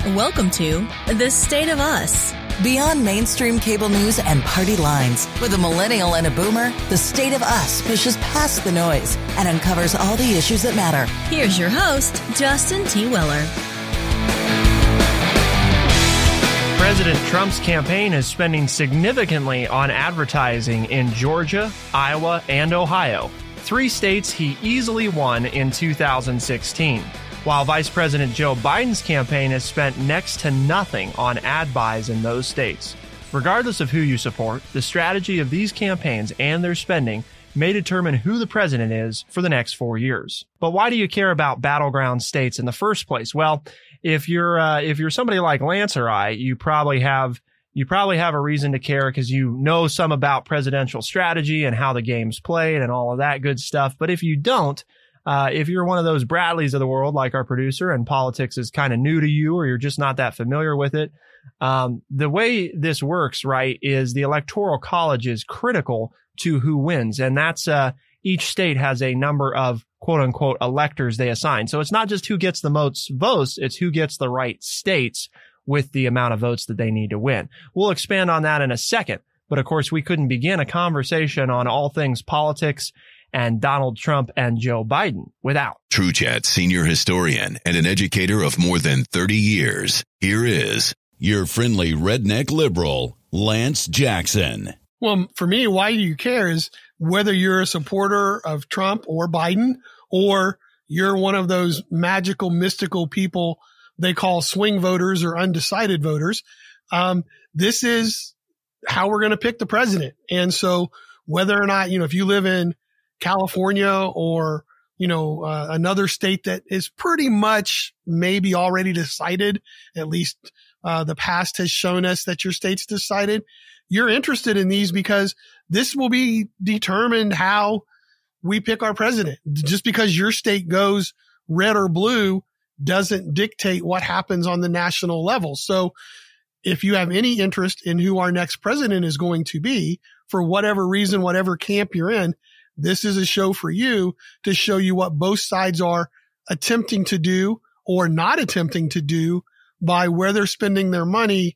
Welcome to The State of Us. Beyond mainstream cable news and party lines, with a millennial and a boomer, The State of Us pushes past the noise and uncovers all the issues that matter. Here's your host, Justin T. Weller. President Trump's campaign is spending significantly on advertising in Georgia, Iowa, and Ohio, 3 states he easily won in 2016. While Vice President Joe Biden's campaign has spent next to nothing on ad buys in those states. Regardless of who you support, the strategy of these campaigns and their spending may determine who the president is for the next 4 years. But why do you care about battleground states in the first place? Well, if you're somebody like Lance or I, you probably have a reason to care because you know some about presidential strategy and how the game's played and all of that good stuff. But if you don't, if you're one of those Bradleys of the world, like our producer, and politics is kind of new to you or you're just not that familiar with it, the way this works, right, is the Electoral College is critical to who wins. And that's each state has a number of quote unquote electors they assign. So it's not just who gets the most votes, it's who gets the right states with the amount of votes that they need to win. We'll expand on that in a second. But of course, we couldn't begin a conversation on all things politics and Donald Trump and Joe Biden without. True Chat senior historian and an educator of more than 30 years. Here is your friendly redneck liberal, Lance Jackson. Well, for me, why do you care is whether you're a supporter of Trump or Biden, or you're one of those magical, mystical people they call swing voters or undecided voters. This is how we're going to pick the president. And so whether or not, if you live in California or, another state that is pretty much maybe already decided, at least the past has shown us that your state's decided, you're interested in these because this will be determined how we pick our president. Just because your state goes red or blue doesn't dictate what happens on the national level. So if you have any interest in who our next president is going to be, for whatever reason, whatever camp you're in, this is a show for you to show you what both sides are attempting to do or not attempting to do by where they're spending their money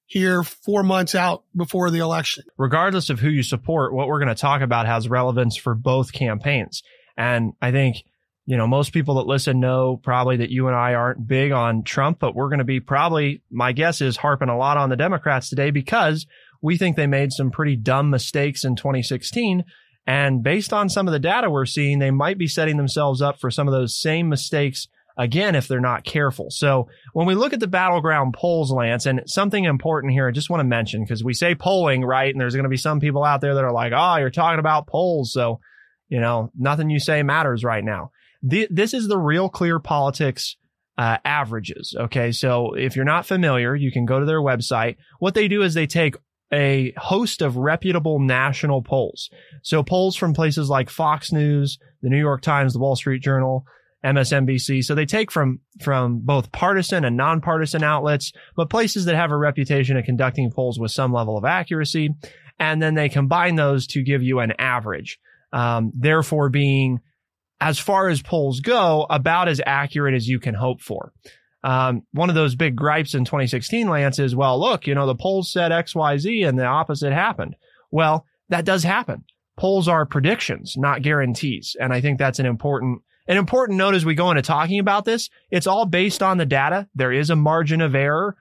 here 4 months out before the election. Regardless of who you support, what we're going to talk about has relevance for both campaigns. And I think, most people that listen know probably that you and I aren't big on Trump, but we're going to be probably, my guess is, harping a lot on the Democrats today because we think they made some pretty dumb mistakes in 2016. And based on some of the data we're seeing, they might be setting themselves up for some of those same mistakes again if they're not careful. So when we look at the battleground polls, Lance, and something important here I just want to mention, because we say polling, right? And there's going to be some people out there that are like, oh, you're talking about polls. So, nothing you say matters right now. This is the Real Clear Politics averages. Okay. So if you're not familiar, you can go to their website. What they do is they take a host of reputable national polls. So polls from places like Fox News, the New York Times, the Wall Street Journal, MSNBC. So they take from both partisan and nonpartisan outlets, but places that have a reputation of conducting polls with some level of accuracy. And then they combine those to give you an average. Therefore being, as far as polls go, about as accurate as you can hope for. One of those big gripes in 2016, Lance, is, well, look, the polls said X, Y, Z and the opposite happened. Well, that does happen. Polls are predictions, not guarantees. And I think that's an important note as we go into talking about this. It's all based on the data. There is a margin of error.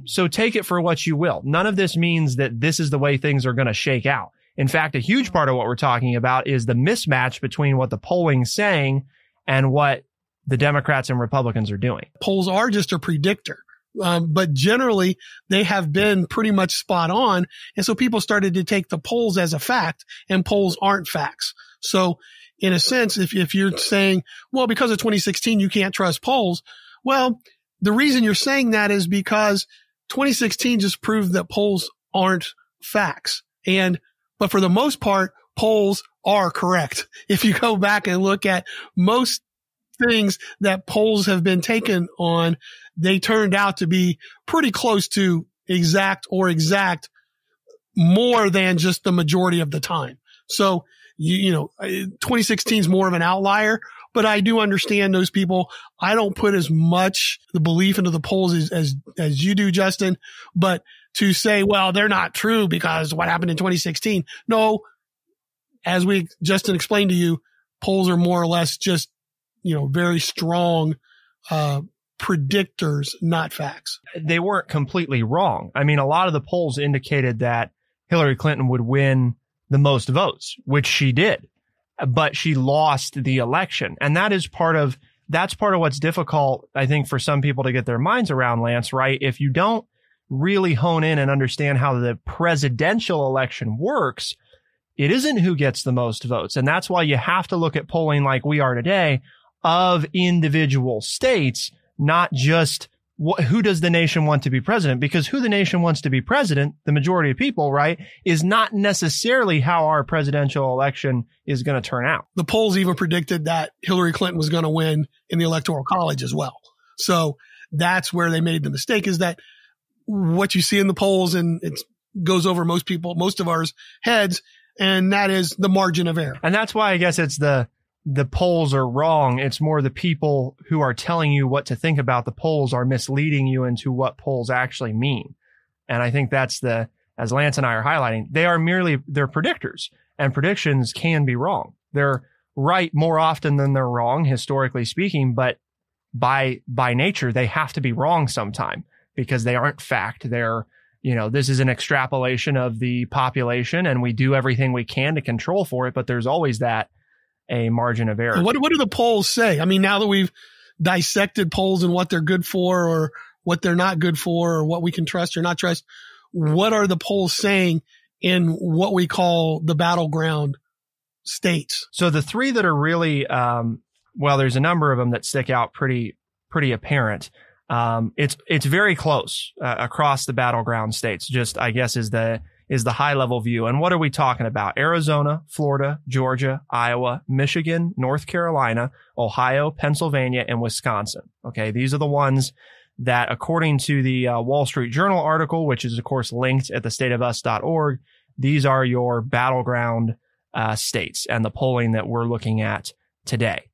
So take it for what you will. None of this means that this is the way things are going to shake out. In fact, a huge part of what we're talking about is the mismatch between what the polling's saying and what the Democrats and Republicans are doing. Polls are just a predictor, but generally they have been pretty much spot on. And so people started to take the polls as a fact, and polls aren't facts. So in a sense, if you're saying, well, because of 2016, you can't trust polls. Well, the reason you're saying that is because 2016 just proved that polls aren't facts. But for the most part, polls are correct. If you go back and look at most things that polls have been taken on, they turned out to be pretty close to exact more than just the majority of the time. So, 2016 is more of an outlier, but I do understand those people. I don't put as much the belief into the polls as you do, Justin, but to say, well, they're not true because what happened in 2016. No, as Justin explained to you, polls are more or less just, very strong, predictors, not facts. They weren't completely wrong. I mean, a lot of the polls indicated that Hillary Clinton would win the most votes, which she did, but she lost the election. And that's part of what's difficult, I think, for some people to get their minds around, Lance, right? If you don't really hone in and understand how the presidential election works, it isn't who gets the most votes. And that's why you have to look at polling like we are today of individual states, not just who does the nation want to be president, because who the nation wants to be president, the majority of people, right, is not necessarily how our presidential election is going to turn out. The polls even predicted that Hillary Clinton was going to win in the Electoral College as well. So that's where they made the mistake, is that what you see in the polls, and it goes over most of ours heads, and that is the margin of error. And that's why I guess it's the polls are wrong. It's more the people who are telling you what to think about the polls are misleading you into what polls actually mean. And I think that's as Lance and I are highlighting, they're predictors, and predictions can be wrong. They're right more often than they're wrong, historically speaking, but by nature, they have to be wrong sometime because they aren't fact. They're, this is an extrapolation of the population, and we do everything we can to control for it, but there's always a margin of error. What do the polls say? I mean, now that we've dissected polls and what they're good for or what they're not good for or what we can trust or not trust, what are the polls saying in what we call the battleground states? So the three that are really, there's a number of them that stick out pretty apparent. It's very close across the battleground states, just I guess is the high level view. And what are we talking about? Arizona, Florida, Georgia, Iowa, Michigan, North Carolina, Ohio, Pennsylvania, and Wisconsin. Okay. These are the ones that, according to the Wall Street Journal article, which is of course linked at thestateofus.org, these are your battleground states and the polling that we're looking at today.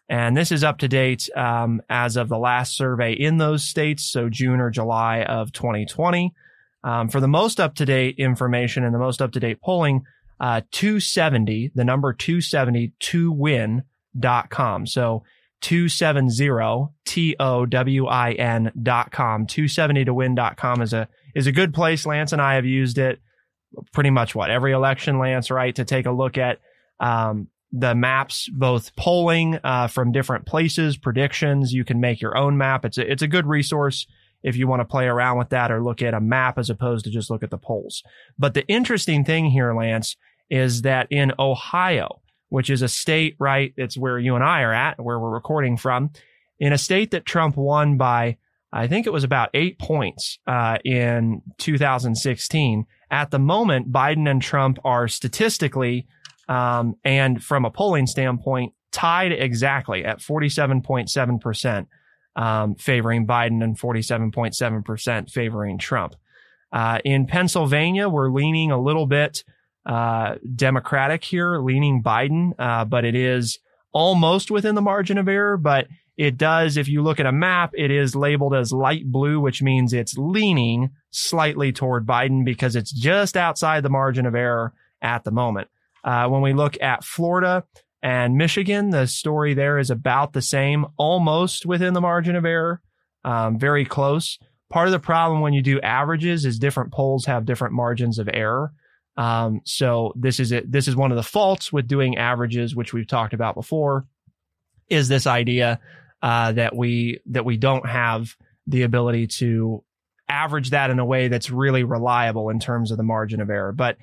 And this is up to date as of the last survey in those states, so June or July of 2020. For the most up-to-date information and the most up-to-date polling, 270, the number 270, towin.com. So 270, TOWIN.com. 270towin.com is a good place. Lance and I have used it pretty much every election, Lance, right? To take a look at, the maps, both polling, from different places, predictions. You can make your own map. It's a good resource if you want to play around with that or look at a map as opposed to just look at the polls. But the interesting thing here, Lance, is that in Ohio, which is a state, right, it's where you and I are at, where we're recording from, in a state that Trump won by, I think it was about 8 points in 2016. At the moment, Biden and Trump are statistically and from a polling standpoint, tied exactly at 47.7%. Favoring Biden and 47.7% favoring Trump. In Pennsylvania, we're leaning a little bit Democratic here, leaning Biden, but it is almost within the margin of error. But it does, if you look at a map, it is labeled as light blue, which means it's leaning slightly toward Biden because it's just outside the margin of error at the moment. When we look at Florida and Michigan, the story there is about the same, almost within the margin of error, very close. Part of the problem when you do averages is different polls have different margins of error. So this is it. This is one of the faults with doing averages, which we've talked about before, is this idea that we don't have the ability to average that in a way that's really reliable in terms of the margin of error. But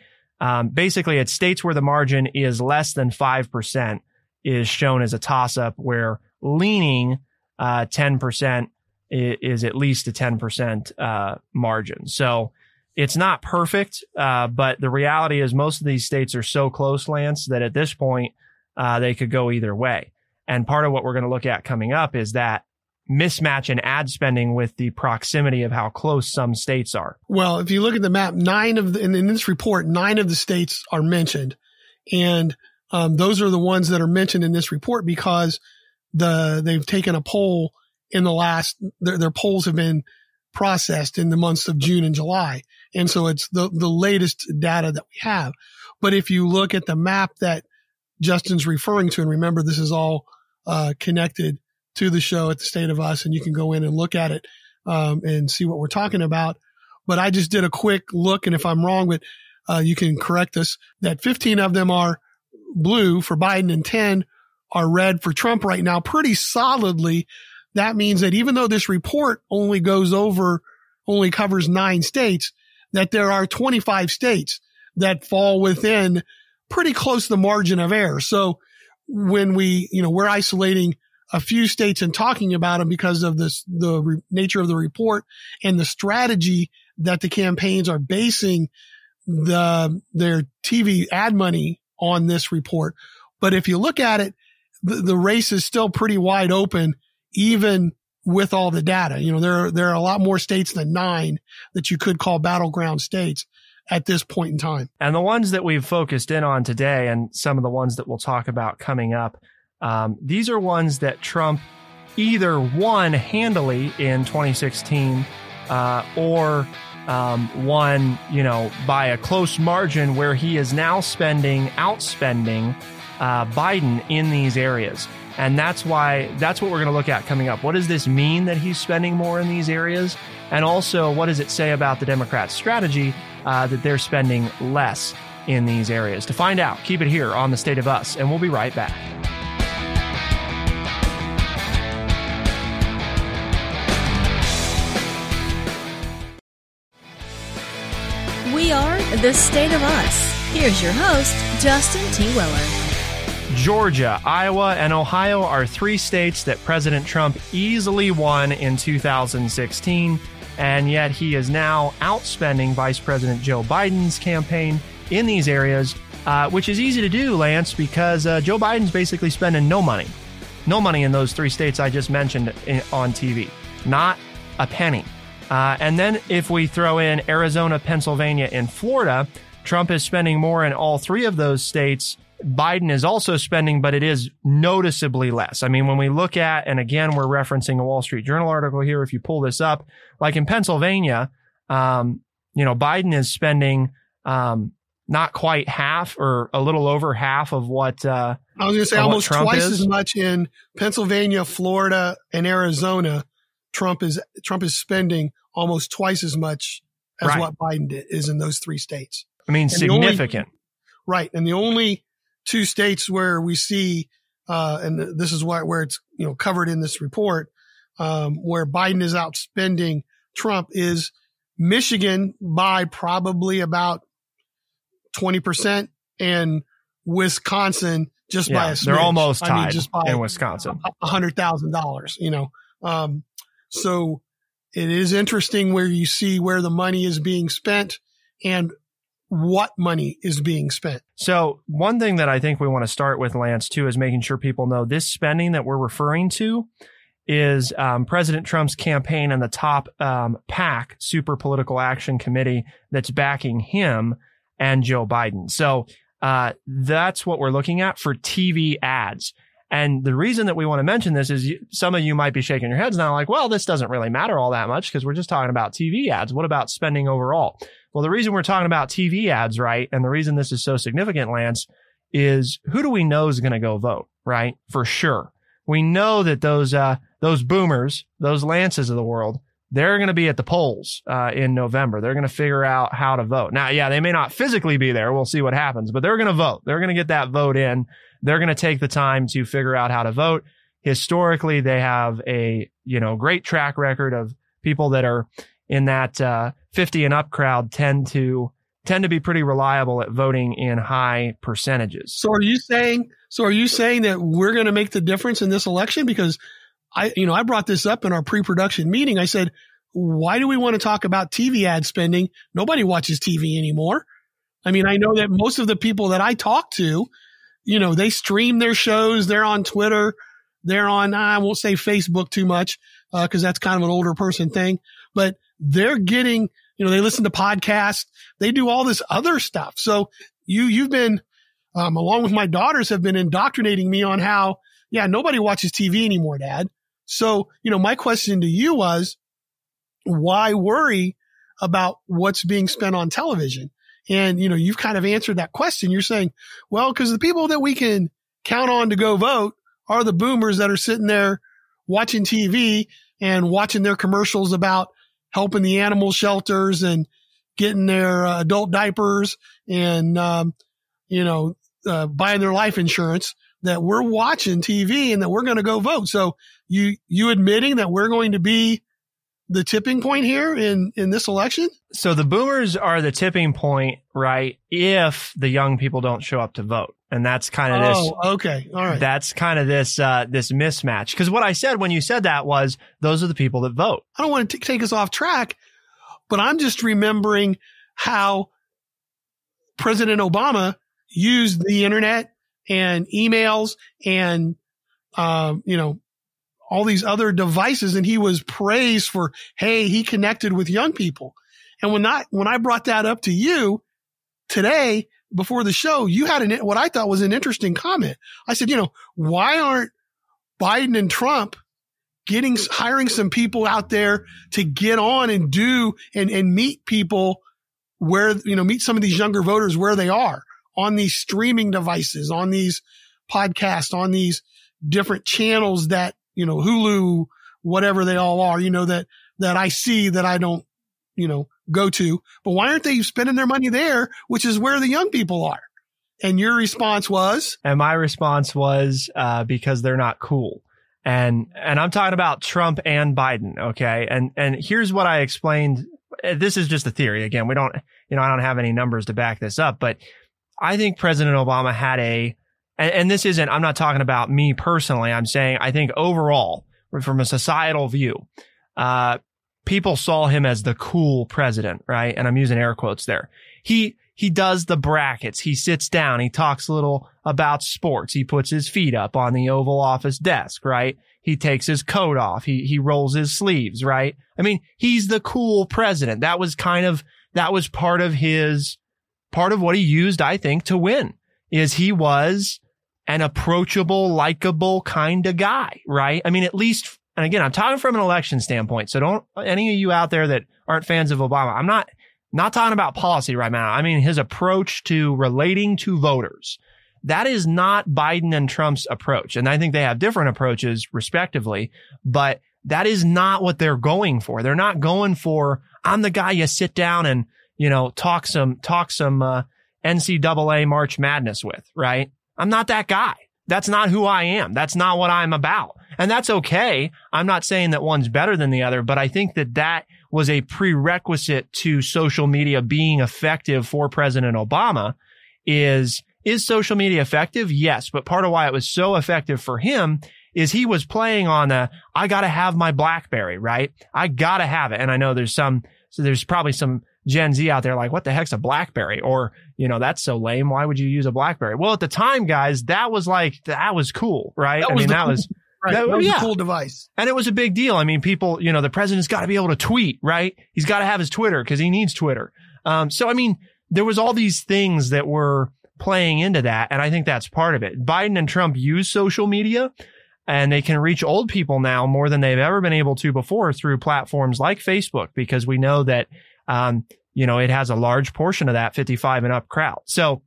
basically, it's states where the margin is less than 5% is shown as a toss-up, where leaning 10% is at least a 10% margin. So it's not perfect, but the reality is most of these states are so close, Lance, that at this point, they could go either way. And part of what we're going to look at coming up is that mismatch in ad spending with the proximity of how close some states are. Well, if you look at the map, in this report, 9 of the states are mentioned. And those are the ones that are mentioned in this report because they've taken a poll in the last, their polls have been processed in the months of June and July. And so it's the latest data that we have. But if you look at the map that Justin's referring to, and remember, this is all connected to the show at the State of Us, and you can go in and look at it and see what we're talking about. But I just did a quick look, and if I'm wrong, but you can correct us, that 15 of them are blue for Biden and 10 are red for Trump right now, pretty solidly. That means that even though this report only covers 9 states, that there are 25 states that fall within pretty close to the margin of error. So when we're isolating a few states and talking about them because of the nature of the report and the strategy that the campaigns are basing their TV ad money on this report. But if you look at it, the race is still pretty wide open, even with all the data. There are a lot more states than 9 that you could call battleground states at this point in time. And the ones that we've focused in on today, and some of the ones that we'll talk about coming up, these are ones that Trump either won handily in 2016 or won, by a close margin, where he is now outspending Biden in these areas. And that's what we're going to look at coming up. What does this mean that he's spending more in these areas? And also, what does it say about the Democrats' strategy that they're spending less in these areas? To find out, keep it here on The State of Us, and we'll be right back. We are The State of Us. Here's your host, Justin T. Weller. Georgia, Iowa, and Ohio are 3 states that President Trump easily won in 2016, and yet he is now outspending Vice President Joe Biden's campaign in these areas, which is easy to do, Lance, because Joe Biden's basically spending no money in those 3 states I just mentioned on TV. Not a penny. And then if we throw in Arizona, Pennsylvania, and Florida, Trump is spending more in all 3 of those states. Biden is also spending, but it is noticeably less. I mean, when we look at, and again, we're referencing a Wall Street Journal article here, if you pull this up, like in Pennsylvania, Biden is spending not quite half or a little over half of what I was going to say almost twice as much in Pennsylvania, Florida, and Arizona. Trump is spending almost twice as much as what Biden is in those 3 states. I mean, significant. Right. And the only 2 states where we see, and this is where it's, covered in this report, where Biden is outspending Trump is Michigan by probably about 20% and Wisconsin just by a smidge. They're almost tied just by in Wisconsin. $100,000, So it is interesting where you see where the money is being spent and what money is being spent. So one thing that I think we want to start with, Lance, too, is making sure people know this spending that we're referring to is President Trump's campaign and the top PAC, Super Political Action Committee, that's backing him and Joe Biden. So that's what we're looking at for TV ads. And the reason that we want to mention this is some of you might be shaking your heads now like, well, this doesn't really matter all that much because we're just talking about TV ads. What about spending overall? Well, the reason we're talking about TV ads, right, and the reason this is so significant, Lance, is who do we know is going to go vote, right? For sure. We know that those boomers, those Lances of the world, they're going to be at the polls in November. They're going to figure out how to vote. Now, yeah, they may not physically be there. We'll see what happens, but they're going to vote. They're going to get that vote in. They're going to take the time to figure out how to vote. Historically, they have a, great track record of people that are in that 50 and up crowd tend to be pretty reliable at voting in high percentages. So are you saying that we're going to make the difference in this election? Because I brought this up in our pre-production meeting. I said, why do we want to talk about TV ad spending? Nobody watches TV anymore. I mean, I know that most of the people that I talk to, they stream their shows. They're on Twitter. They're on, I won't say Facebook too much, cause that's kind of an older person thing, but they're getting, they listen to podcasts. They do all this other stuff. So you've been, along with my daughters have been indoctrinating me on how, yeah, nobody watches TV anymore, Dad. So, my question to you was, why worry about what's being spent on television? And, you've kind of answered that question. You're saying, well, because the people that we can count on to go vote are the boomers that are sitting there watching TV and watching their commercials about helping the animal shelters and getting their adult diapers and, buying their life insurance, that we're watching TV and that we're going to go vote. So you admitting that we're going to be the tipping point here in this election? So the boomers are the tipping point, right? If the young people don't show up to vote. And that's kind of this. Oh, okay. All right. That's kind of this mismatch. Because what I said when you said that was, those are the people that vote. I don't want to take us off track, but I'm just remembering how President Obama used the internet and emails and, all these other devices. And he was praised for, hey, he connected with young people. And when I brought that up to you today before the show, you had what I thought was an interesting comment. I said, why aren't Biden and Trump hiring some people out there to get on and do and meet people where, meet some of these younger voters where they are on these streaming devices, on these podcasts, on these different channels that, Hulu, whatever they all are, that I see that I don't, go to. But why aren't they spending their money there, which is where the young people are? And your response was? And my response was, because they're not cool. And I'm talking about Trump and Biden. Okay. And here's what I explained. This is just a theory. Again, I don't have any numbers to back this up, but I think President Obama had and this isn't, I'm not talking about me personally. I'm saying, I think overall, from a societal view, people saw him as the cool president, right? And I'm using air quotes there. He does the brackets. He sits down. He talks a little about sports. He puts his feet up on the Oval Office desk, right? He takes his coat off. He rolls his sleeves, right? I mean, he's the cool president. That was part of what he used, I think, to win, is he was an approachable, likable kind of guy, right? I mean, at least, and again, I'm talking from an election standpoint. So don't, any of you out there that aren't fans of Obama, I'm not talking about policy right now. I mean, his approach to relating to voters. That is not Biden and Trump's approach. And I think they have different approaches respectively, but that is not what they're going for. They're not going for, I'm the guy you sit down and, talk some NCAA March Madness with, right? I'm not that guy. That's not who I am. That's not what I'm about. And that's okay. I'm not saying that one's better than the other, but I think that was a prerequisite to social media being effective for President Obama. Is social media effective? Yes. But part of why it was so effective for him is he was playing on I got to have my BlackBerry, right? I got to have it. And I know there's probably some Gen Z out there like, what the heck's a BlackBerry? Or, that's so lame. Why would you use a BlackBerry? Well, at the time, guys, that was cool, right? That was a cool device. And it was a big deal. I mean, people, the president's got to be able to tweet, right? He's got to have his Twitter because he needs Twitter. So, I mean, there was all these things that were playing into that. And I think that's part of it. Biden and Trump use social media and they can reach old people now more than they've ever been able to before through platforms like Facebook, because we know that, it has a large portion of that 55 and up crowd. So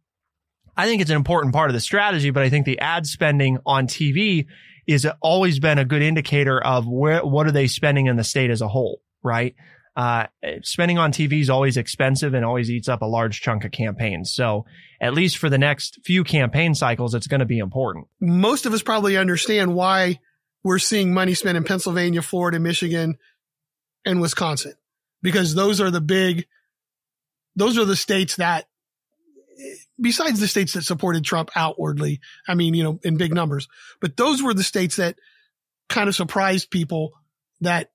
I think it's an important part of the strategy, but I think the ad spending on TV is always been a good indicator of what are they spending in the state as a whole, right? Spending on TV is always expensive and always eats up a large chunk of campaigns. So at least for the next few campaign cycles, it's going to be important. Most of us probably understand why we're seeing money spent in Pennsylvania, Florida, Michigan, and Wisconsin, because those are the states that, besides the states that supported Trump outwardly, I mean, in big numbers, but those were the states that kind of surprised people that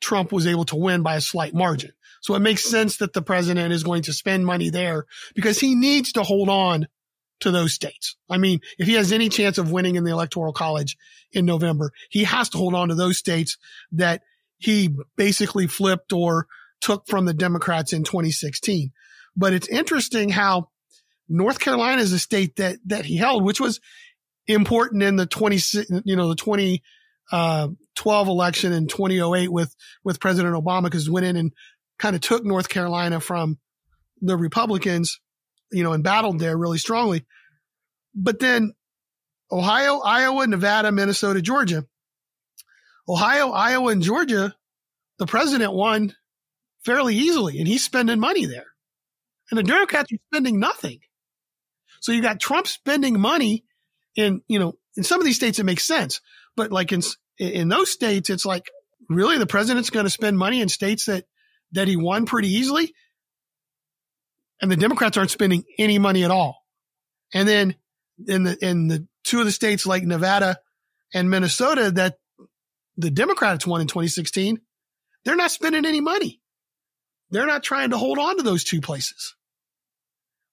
Trump was able to win by a slight margin. So it makes sense that the president is going to spend money there because he needs to hold on to those states. I mean, if he has any chance of winning in the Electoral College in November, he has to hold on to those states that he basically flipped or took from the Democrats in 2016. But it's interesting how North Carolina is a state that he held, which was important in the 2012 election in 2008 with President Obama, because went in and kind of took North Carolina from the Republicans, and battled there really strongly. But then Ohio, Iowa, Nevada, Minnesota, Georgia. Ohio, Iowa, and Georgia, the president won fairly easily, and he's spending money there. And the Democrats are spending nothing. So you got Trump spending money in some of these states it makes sense. But like in those states, it's like, really, the president's going to spend money in states that he won pretty easily? And the Democrats aren't spending any money at all. And then in the two of the states like Nevada and Minnesota that the Democrats won in 2016, they're not spending any money. They're not trying to hold on to those two places.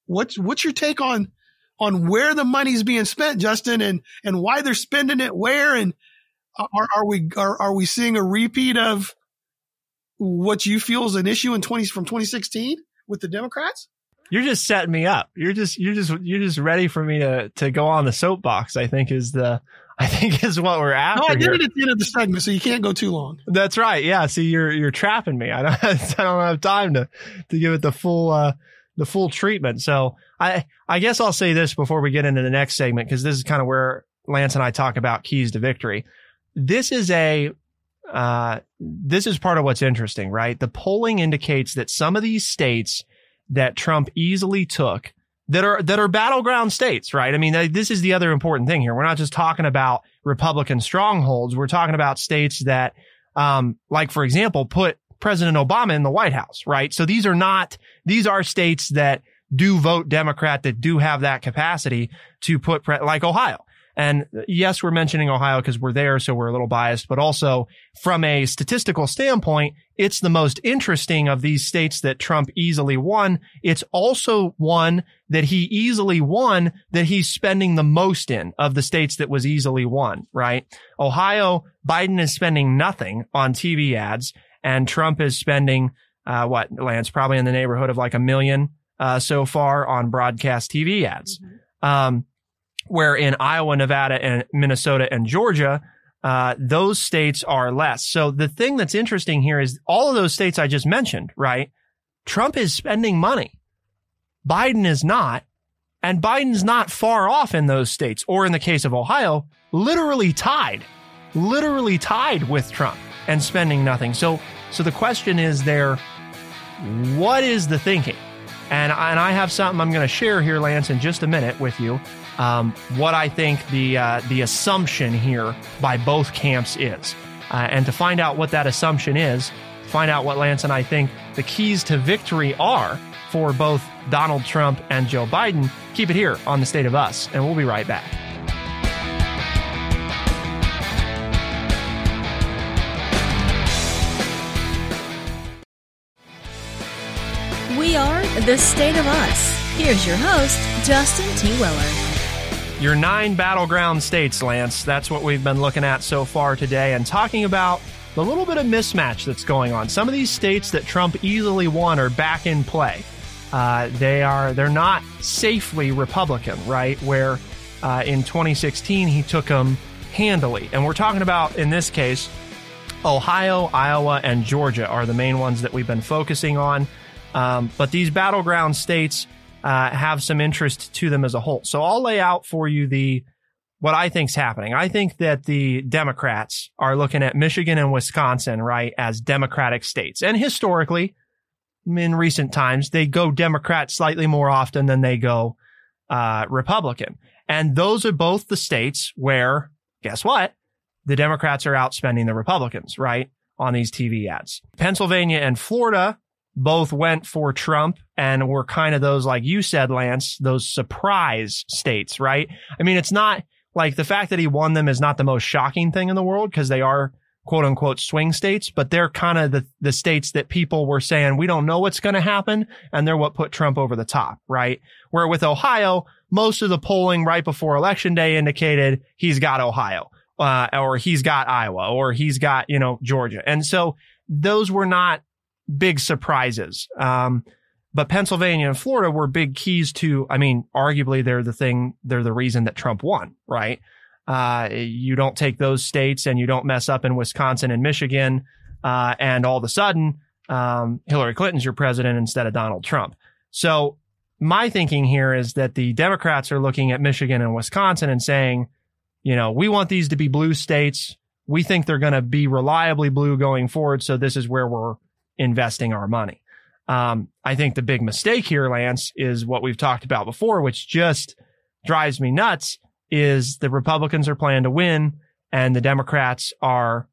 What's your take on where the money's being spent, Justin, and why they're spending it where? And are we seeing a repeat of what you feel is an issue from 2016 with the Democrats? You're just setting me up. You're just ready for me to go on the soapbox. I think is what we're after. No, I did here. it at the end of the segment, so you can't go too long. That's right. Yeah. See, you're trapping me. I don't have time to give it the full treatment. So I guess I'll say this before we get into the next segment, because this is kind of where Lance and I talk about keys to victory. This is part of what's interesting, right? The polling indicates that some of these states that Trump easily took that are battleground states, right? I mean, this is the other important thing here. We're not just talking about Republican strongholds. We're talking about states that, like, for example, put President Obama in the White House, right? So these are states that do vote Democrat, that do have that capacity to put, like Ohio. And yes, we're mentioning Ohio because we're there, so we're a little biased, but also from a statistical standpoint, it's the most interesting of these states that Trump easily won. It's also one that he easily won that he's spending the most in of the states that was easily won, right? Ohio, Biden is spending nothing on TV ads, and Trump is spending, Lance, probably in the neighborhood of like $1 million so far on broadcast TV ads. Mm-hmm. Where in Iowa, Nevada, and Minnesota and Georgia, those states are less. So the thing that's interesting here is all of those states I just mentioned, right? Trump is spending money. Biden is not. And Biden's not far off in those states, or in the case of Ohio, literally tied with Trump and spending nothing. So the question is there, what is the thinking? And I have something I'm going to share here, Lance, in just a minute with you. What I think the assumption here by both camps is. And to find out what that assumption is, find out what Lance and I think the keys to victory are for both Donald Trump and Joe Biden, keep it here on The State of Us, and we'll be right back. We are The State of Us. Here's your host, Justin T. Willer. Your 9 battleground states, Lance. That's what we've been looking at so far today and talking about the little bit of mismatch that's going on. Some of these states that Trump easily won are back in play. They're not safely Republican, right? Where in 2016 he took them handily. And we're talking about, in this case, Ohio, Iowa, and Georgia are the main ones that we've been focusing on. But these battleground states have some interest to them as a whole. So I'll lay out for you what I think's happening. I think that the Democrats are looking at Michigan and Wisconsin, right, as Democratic states. And historically, in recent times, they go Democrat slightly more often than they go Republican. And those are both the states where, guess what? The Democrats are outspending the Republicans, right, on these TV ads. Pennsylvania and Florida both went for Trump and were kind of those, like you said, Lance, those surprise states, right? I mean, it's not like the fact that he won them is not the most shocking thing in the world because they are quote unquote swing states, but they're kind of the states that people were saying, we don't know what's going to happen. And they're what put Trump over the top, right? Where with Ohio, most of the polling right before Election Day indicated he's got Ohio, or he's got Iowa, or he's got, Georgia. And so those were not big surprises. But Pennsylvania and Florida were big keys to, I mean, arguably they're the reason that Trump won, right? You don't take those states and you don't mess up in Wisconsin and Michigan. And all of a sudden, Hillary Clinton's your president instead of Donald Trump. So my thinking here is that the Democrats are looking at Michigan and Wisconsin and saying, you know, we want these to be blue states. We think they're going to be reliably blue going forward. So this is where we're investing our money. I think the big mistake here, Lance, is what we've talked about before, which just drives me nuts, is the Republicans are playing to win and the Democrats are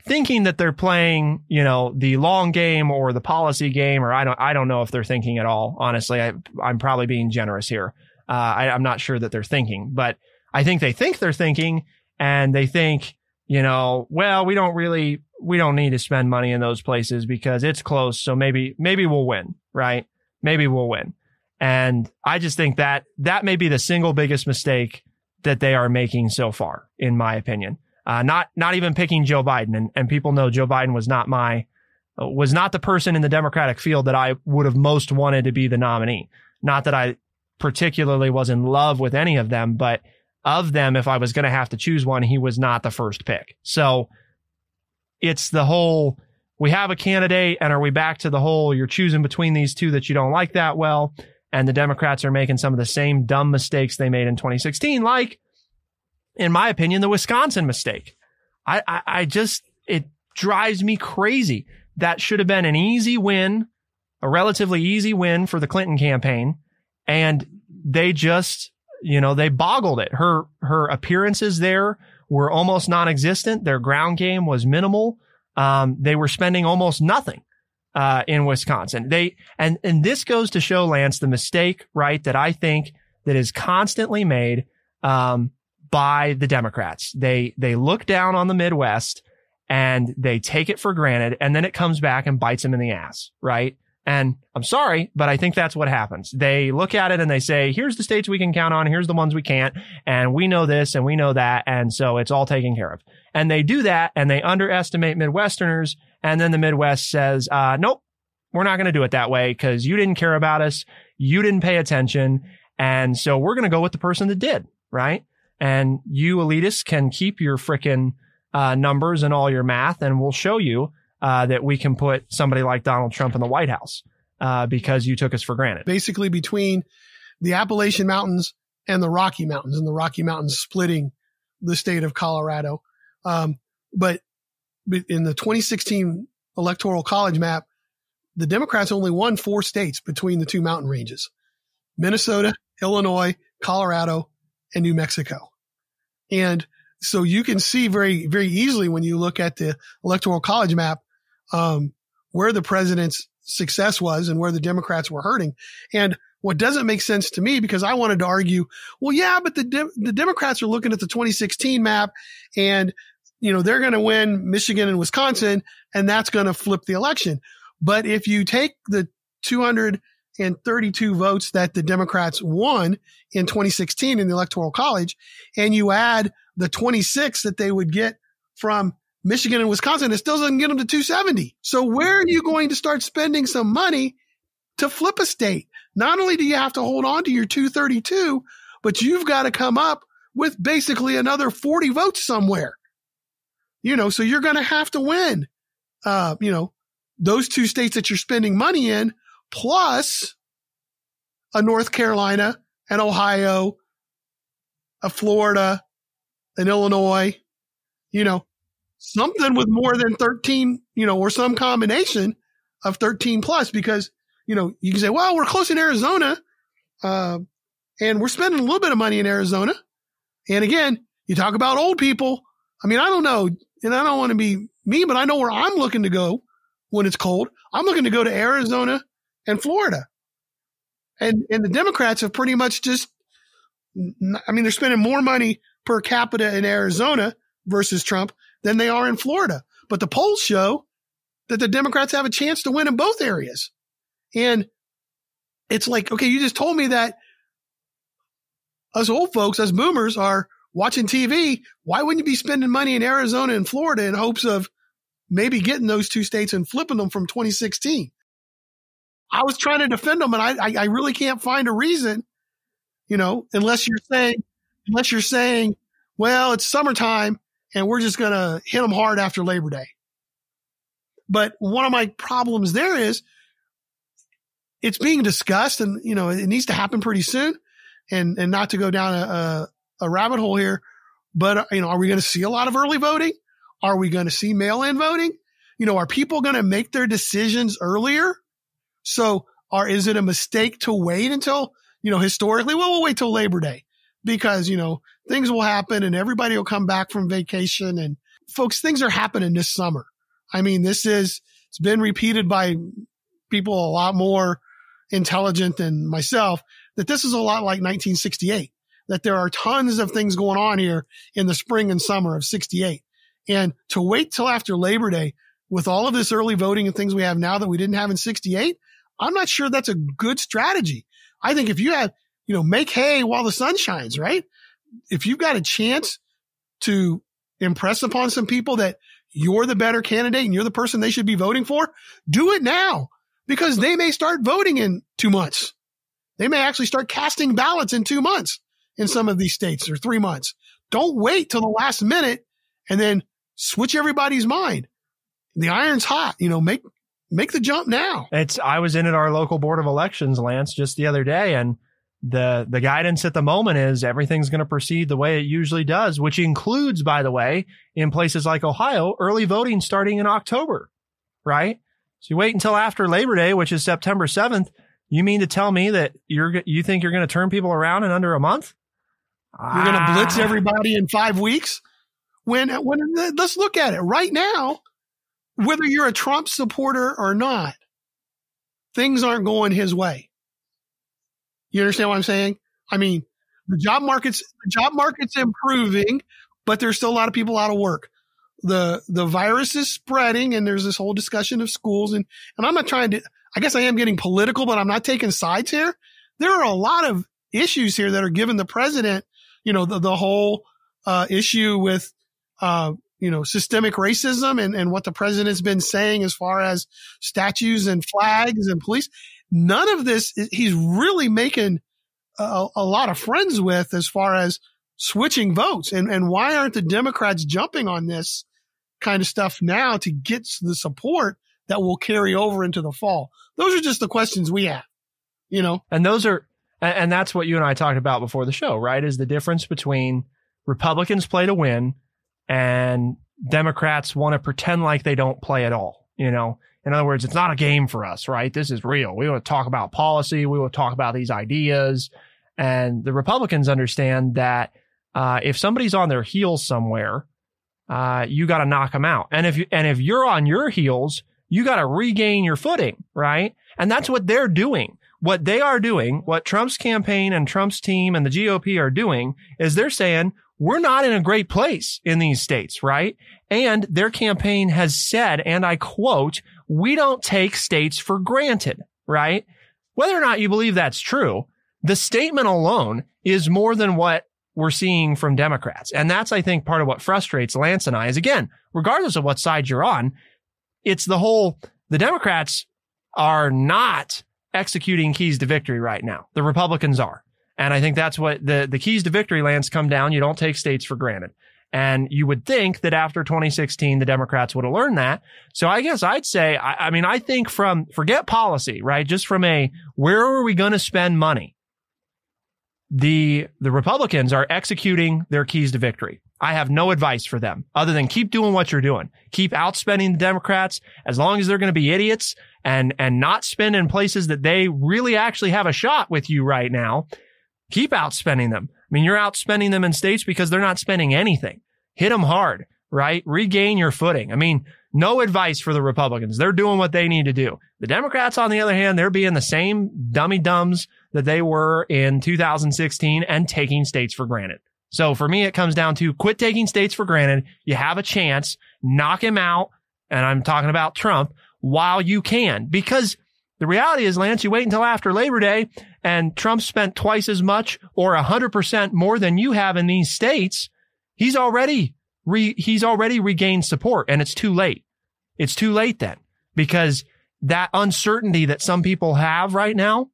thinking that they're playing, you know, the long game or the policy game, or I don't know if they're thinking at all. Honestly, I'm probably being generous here. I'm not sure that they're thinking, but I think they think they're thinking, and they think, you know, well, we don't need to spend money in those places because it's close. So maybe we'll win, right? Maybe we'll win. And I just think that may be the single biggest mistake that they are making so far, in my opinion. Not even picking Joe Biden. And people know Joe Biden was not the person in the Democratic field that I would have most wanted to be the nominee. Not that I particularly was in love with any of them, but of them, if I was going to have to choose one, he was not the first pick. So it's the whole, we have a candidate, and are we back to the whole, you're choosing between these two that you don't like that well? And the Democrats are making some of the same dumb mistakes they made in 2016, like, in my opinion, the Wisconsin mistake. It drives me crazy. That should have been an easy win, a relatively easy win for the Clinton campaign. And they just, you know, they boggled it. Her appearances there were almost non-existent. Their ground game was minimal. They were spending almost nothing, in Wisconsin. And this goes to show, Lance, the mistake, right, that I think that is constantly made, by the Democrats. They look down on the Midwest and they take it for granted, and then it comes back and bites them in the ass, right? And I'm sorry, but I think that's what happens. They look at it and they say, here's the states we can count on, here's the ones we can't, and we know this and we know that, and so it's all taken care of. And they do that, and they underestimate Midwesterners, and then the Midwest says, nope, we're not going to do it that way because you didn't care about us, you didn't pay attention, and so we're going to go with the person that did, right? And you elitists can keep your frickin' numbers and all your math, and we'll show you that we can put somebody like Donald Trump in the White House because you took us for granted. Basically between the Appalachian Mountains and the Rocky Mountains, and the Rocky Mountains splitting the state of Colorado. But in the 2016 Electoral College map, the Democrats only won 4 states between the two mountain ranges: Minnesota, Illinois, Colorado, and New Mexico. And so you can see very, very easily when you look at the Electoral College map, where the president's success was and where the Democrats were hurting. And what doesn't make sense to me, because I wanted to argue, well, yeah, but the Democrats are looking at the 2016 map and, you know, they're going to win Michigan and Wisconsin, and that's going to flip the election. But if you take the 232 votes that the Democrats won in 2016 in the Electoral College, and you add the 26 that they would get from Michigan and Wisconsin, it still doesn't get them to 270. So where are you going to start spending some money to flip a state? Not only do you have to hold on to your 232, but you've got to come up with basically another 40 votes somewhere. You know, so you're going to have to win, you know, those 2 states that you're spending money in, plus a North Carolina, an Ohio, a Florida, an Illinois, you know, something with more than 13, you know, or some combination of 13 plus, because, you know, you can say, well, we're close in Arizona, and we're spending a little bit of money in Arizona. And again, you talk about old people. I mean, I don't know, and I don't want to be mean, but I know where I'm looking to go when it's cold. I'm looking to go to Arizona and Florida. And the Democrats have pretty much just, I mean, they're spending more money per capita in Arizona versus Trump than they are in Florida. But the polls show that the Democrats have a chance to win in both areas. And it's like, okay, you just told me that us old folks, us boomers, are watching TV. Why wouldn't you be spending money in Arizona and Florida in hopes of maybe getting those 2 states and flipping them from 2016? I was trying to defend them, and I really can't find a reason, unless you're saying, well, it's summertime and we're just going to hit them hard after Labor Day. But one of my problems there is it's being discussed, and, it needs to happen pretty soon, and not to go down a rabbit hole here. But, are we going to see a lot of early voting? Are we going to see mail-in voting? Are people going to make their decisions earlier? So, is it a mistake to wait until, historically, well, we'll wait till Labor Day because, things will happen and everybody will come back from vacation. And folks, things are happening this summer. I mean, it's been repeated by people a lot more intelligent than myself that this is a lot like 1968, that there are tons of things going on here in the spring and summer of 68. And to wait till after Labor Day with all of this early voting and things we have now that we didn't have in 68, I'm not sure that's a good strategy. I think if you have, make hay while the sun shines, right? If you've got a chance to impress upon some people that you're the better candidate and you're the person they should be voting for, do it now because they may start voting in 2 months. They may actually start casting ballots in 2 months in some of these states or 3 months. Don't wait till the last minute and then switch everybody's mind. The iron's hot, make the jump now. I was in at our local board of elections, Lance, just the other day, and the guidance at the moment is everything's going to proceed the way it usually does, which includes, by the way, in places like Ohio, early voting starting in October, right? So you wait until after Labor Day, which is September 7th. You mean to tell me that you think you're going to turn people around in under a month? You're going to blitz everybody in 5 weeks? When let's look at it right now. Whether you're a Trump supporter or not, things aren't going his way. You understand what I'm saying? I mean, the job market's improving, but there's still a lot of people out of work. The virus is spreading, and there's this whole discussion of schools, and I'm not trying to, I guess I am getting political, but I'm not taking sides here. There are a lot of issues here that are giving the president, the whole issue with systemic racism and what the president's been saying as far as statues and flags and police. None of this he's really making a lot of friends with as far as switching votes. And why aren't the Democrats jumping on this kind of stuff now to get the support that will carry over into the fall? Those are just the questions we have, And and that's what you and I talked about before the show, right? Is the difference between Republicans play to win and Democrats want to pretend like they don't play at all. In other words, it's not a game for us, right? This is real. We want to talk about policy. We want to talk about these ideas. And the Republicans understand that if somebody's on their heels somewhere, you got to knock them out. And if you're on your heels, you got to regain your footing, right? And that's what they're doing. What they are doing, what Trump's campaign and Trump's team and the GOP are doing is they're saying, we're not in a great place in these states, right? And their campaign has said, and I quote, we don't take states for granted, right? Whether or not you believe that's true, the statement alone is more than what we're seeing from Democrats. And that's, I think, part of what frustrates Lance and I is, again, regardless of what side you're on, it's the Democrats are not executing keys to victory right now. The Republicans are. And I think that's what the keys to victory, Lance, come down. You don't take states for granted. And you would think that after 2016, the Democrats would have learned that. So I guess I'd say, I think forget policy, right? Just from where are we going to spend money? The Republicans are executing their keys to victory. I have no advice for them other than keep doing what you're doing. Keep outspending the Democrats as long as they're going to be idiots and not spend in places that they really actually have a shot with you right now. Keep outspending them. I mean, you're outspending them in states because they're not spending anything. Hit them hard, right? Regain your footing. I mean, no advice for the Republicans. They're doing what they need to do. The Democrats, on the other hand, they're being the same dummy-dumbs that they were in 2016 and taking states for granted. So for me, it comes down to quit taking states for granted. You have a chance, knock him out, and I'm talking about Trump, while you can. Because the reality is, Lance, you wait until after Labor Day and Trump spent twice as much or 100% more than you have in these states. He's already regained support, and it's too late. It's too late then, because that uncertainty that some people have right now,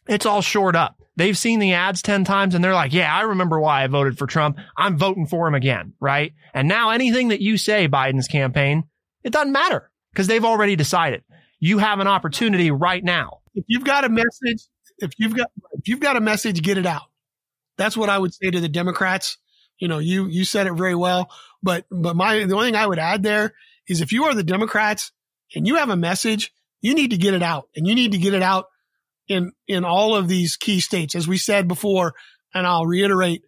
it's all shored up. They've seen the ads 10 times and they're like, yeah, I remember why I voted for Trump. I'm voting for him again, right? And now anything that you say, Biden's campaign, it doesn't matter because they've already decided. You have an opportunity right now. If you've got a message, get it out. That's what I would say to the Democrats. You said it very well, but the only thing I would add there is if you are the Democrats and you have a message, you need to get it out, and you need to get it out in all of these key states. As we said before, and I'll reiterate,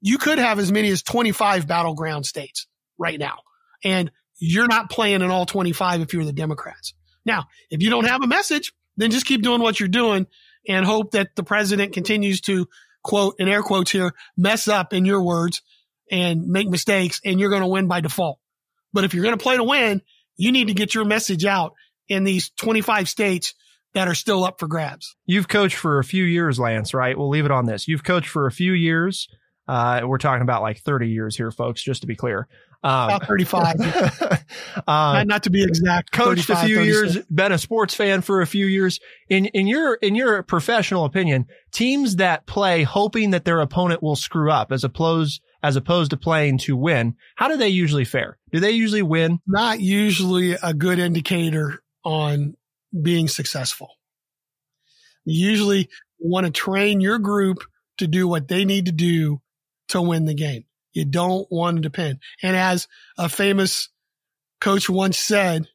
you could have as many as 25 battleground states right now, and you're not playing in all 25 if you're the Democrats. Now, if you don't have a message, then just keep doing what you're doing and hope that the president continues to, quote, in air quotes here, mess up, in your words, and make mistakes, and you're going to win by default. But if you're going to play to win, you need to get your message out in these 25 states that are still up for grabs. You've coached for a few years, Lance, right? We'll leave it on this. You've coached for a few years. We're talking about like 30 years here, folks, just to be clear. About 35. Not to be exact. Coached a few 36. years, been a sports fan for a few years. In your professional opinion, teams that play hoping that their opponent will screw up as opposed to playing to win, how do they usually fare? Do they usually win? Not usually a good indicator on being successful. You usually want to train your group to do what they need to do to win the game. You don't want to depend. And as a famous coach once said,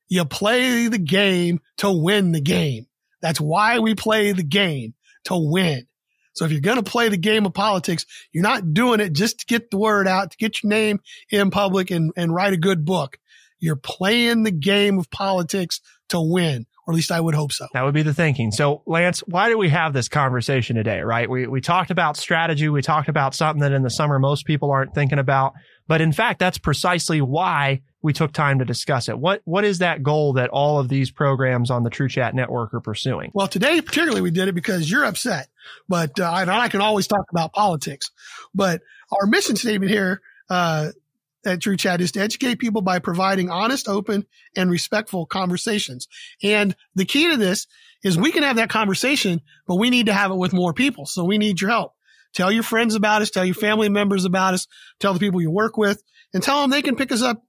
you play the game to win the game. That's why we play the game, to win. So if you're going to play the game of politics, you're not doing it just to get the word out, to get your name in public and write a good book. You're playing the game of politics to win, or at least I would hope so. That would be the thinking. So, Lance, why do we have this conversation today, right? We talked about strategy. We talked about something that in the summer most people aren't thinking about. But in fact, that's precisely why we took time to discuss it. What is that goal that all of these programs on the True Chat Network are pursuing? Well, today particularly we did it because you're upset, but I can always talk about politics. But our mission statement here at True Chat is to educate people by providing honest, open, and respectful conversations. And the key to this is we can have that conversation, but we need to have it with more people. So we need your help. Tell your friends about us, tell your family members about us, tell the people you work with, and tell them they can pick us up,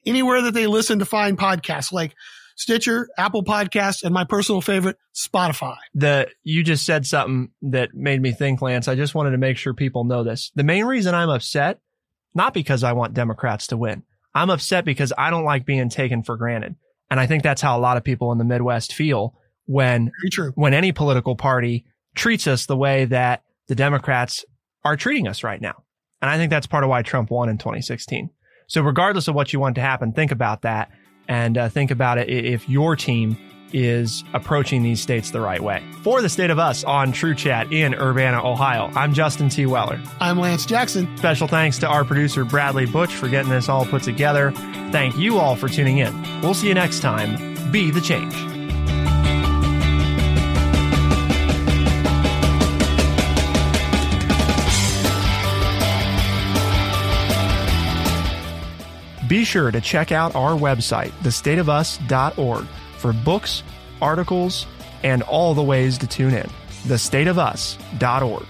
anywhere that they listen to find podcasts like Stitcher, Apple Podcasts, and my personal favorite, Spotify. You just said something that made me think, Lance. I just wanted to make sure people know this. The main reason I'm upset, not because I want Democrats to win. I'm upset because I don't like being taken for granted. And I think that's how a lot of people in the Midwest feel when any political party treats us the way that the Democrats are treating us right now. And I think that's part of why Trump won in 2016. So regardless of what you want to happen, think about that and think about it if your team is approaching these states the right way. For the State of Us on True Chat in Urbana, Ohio, I'm Justin T. Weller. I'm Lance Jackson. Special thanks to our producer, Bradley Butch, for getting this all put together. Thank you all for tuning in. We'll see you next time. Be the change. Be sure to check out our website, thestateofus.org, for books, articles, and all the ways to tune in. thestateofus.org.